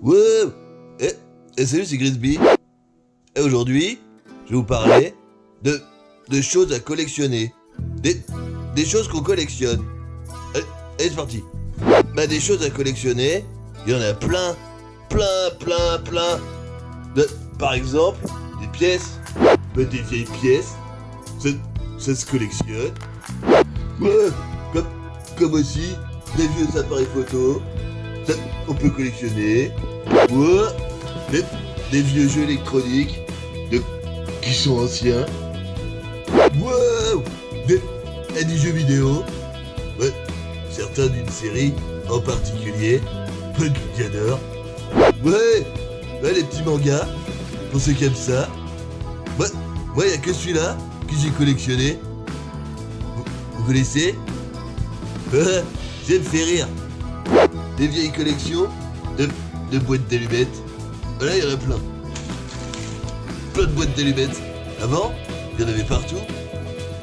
Wow. Salut, c'est Grisby. Et aujourd'hui, je vais vous parler de choses à collectionner. Des choses qu'on collectionne. Allez, c'est parti. Des choses à collectionner, il y en a plein. Par exemple, des pièces. Des vieilles pièces. Ça se collectionne. Ouais, comme aussi des vieux appareils photo. Ça, on peut collectionner. Ouais, des vieux jeux électroniques qui sont anciens. Wow, des jeux vidéo. Ouais, certains d'une série en particulier. Que j'adore. Ouais, les petits mangas. Pour ceux qui aiment ça. Moi, il n'y a que celui-là que j'ai collectionné. Vous connaissez? Ça me fait rire. Des vieilles collections de boîtes d'allumettes. Là, il y en a plein. Plein de boîtes d'allumettes. Avant, il y en avait partout.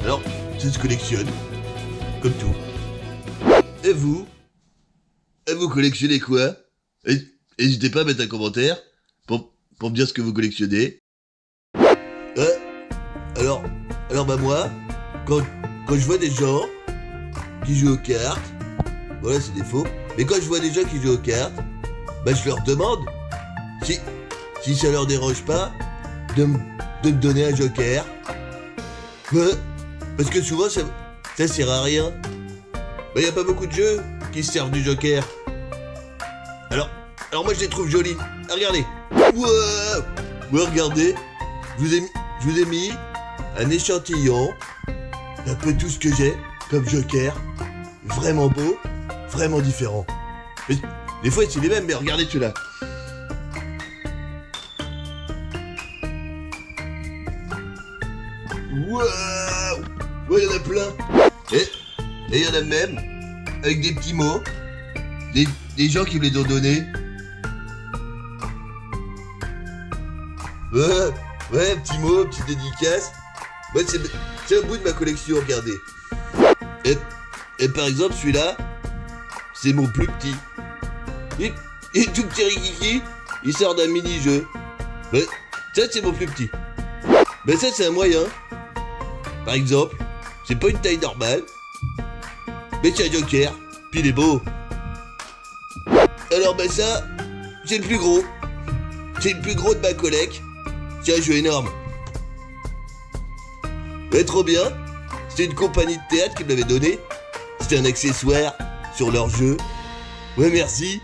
Alors, ça se collectionne. Comme tout. Et vous collectionnez quoi? N'hésitez pas à mettre un commentaire pour me dire ce que vous collectionnez. Alors moi, quand je vois des gens qui jouent aux cartes, voilà, c'est des faux, mais quand je vois des gens qui jouent aux cartes, je leur demande si ça leur dérange pas de me donner un joker. Parce que souvent ça sert à rien. Y a pas beaucoup de jeux qui se servent du joker. Alors moi je les trouve jolis. Regardez. Wow, regardez. Je vous ai mis un échantillon d'un peu tout ce que j'ai comme joker. Vraiment beau, vraiment différent. Mais, des fois c'est les mêmes, mais regardez celui-là. Waouh! Ouais, il y en a plein. Et il y en a même avec des petits mots. Des gens qui me les ont donnés. Ouais, petits mots, petites dédicaces. Ouais, c'est au bout de ma collection, regardez. Et par exemple, celui-là, c'est mon plus petit. Il est tout petit rikiki, il sort d'un mini-jeu. Ouais, ça, c'est mon plus petit. Ça, c'est un moyen. Par exemple, c'est pas une taille normale, mais c'est un joker, puis il est beau. Alors ça, c'est le plus gros. C'est le plus gros de ma collecte. C'est un jeu énorme. Trop bien. C'était une compagnie de théâtre qui me l'avait donné. C'était un accessoire sur leur jeu. Ouais, merci.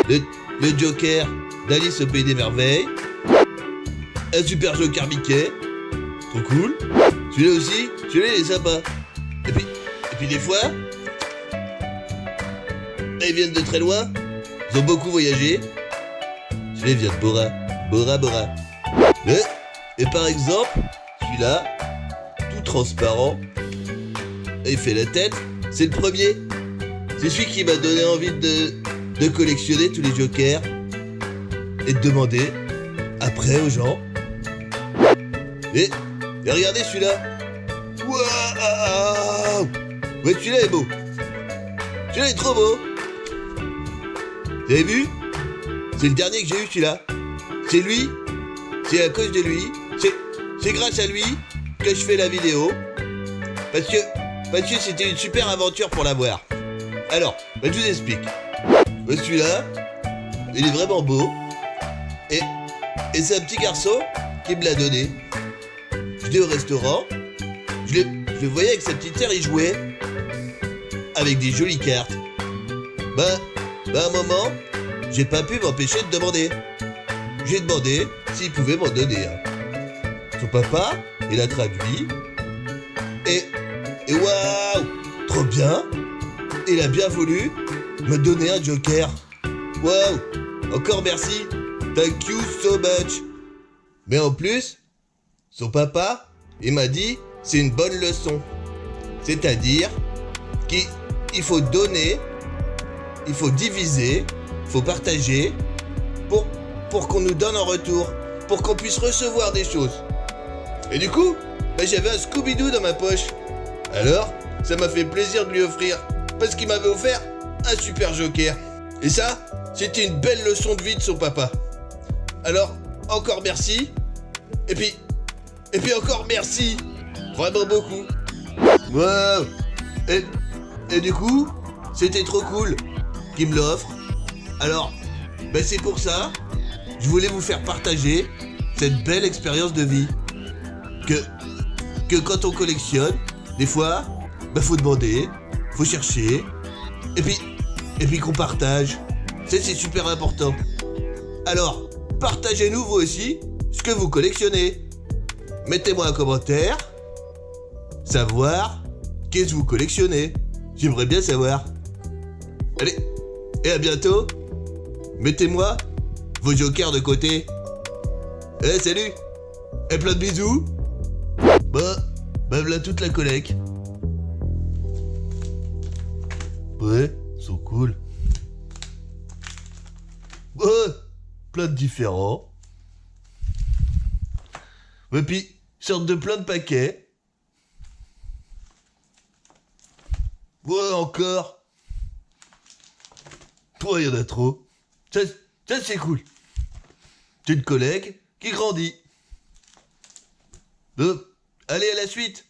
Le Joker d'Alice au Pays des Merveilles. Un super Joker Mickey. Trop cool. Celui-là aussi, celui-là il est sympa. Et puis des fois, ils viennent de très loin. Ils ont beaucoup voyagé. Celui-là vient de Bora. Et par exemple, celui-là, tout transparent, et il fait la tête, c'est le premier. C'est celui qui m'a donné envie de collectionner tous les jokers et de demander après aux gens. Et regardez celui-là. Waouh! Ouais, celui-là est beau. Celui-là est trop beau. Vous avez vu? C'est le dernier que j'ai eu, celui-là. C'est lui. C'est à cause de lui. C'est grâce à lui que je fais la vidéo. Parce que c'était une super aventure pour l'avoir. Alors, je vous explique. Celui-là, il est vraiment beau. Et c'est un petit garçon qui me l'a donné. J'étais au restaurant. Je le voyais avec sa petite sœur, il jouait avec des jolies cartes. À un moment, j'ai pas pu m'empêcher de demander. J'ai demandé s'il pouvait m'en donner un. Son papa, il a traduit. Et waouh, trop bien. Il a bien voulu me donner un joker. Waouh, encore merci. Thank you so much. Mais en plus, son papa, il m'a dit, c'est une bonne leçon. C'est-à-dire qu'il faut donner, il faut diviser, il faut partager pour qu'on nous donne en retour, pour qu'on puisse recevoir des choses. Et du coup, j'avais un Scooby-Doo dans ma poche. Alors, ça m'a fait plaisir de lui offrir, parce qu'il m'avait offert un super joker. Et ça c'était une belle leçon de vie de son papa. Alors, encore merci. Et puis encore merci. Vraiment beaucoup. Wow. Et du coup, c'était trop cool qu'il me l'offre. Alors, ben c'est pour ça, je voulais vous faire partager cette belle expérience de vie. Que quand on collectionne, des fois, ben faut demander, faut chercher, et puis qu'on partage. C'est super important. Alors, partagez-nous vous aussi ce que vous collectionnez. Mettez-moi un commentaire, savoir qu'est-ce que vous collectionnez. J'aimerais bien savoir. Allez, et à bientôt. Mettez-moi vos jokers de côté. Salut. Et plein de bisous. Bah voilà toute la collecte. Ouais, ils sont cool. Ouais, plein de différents. Et puis, sortent de plein de paquets. Ouais, encore. Toi, il y en a trop. Ça c'est cool. C'est une collègue qui grandit. Allez, à la suite.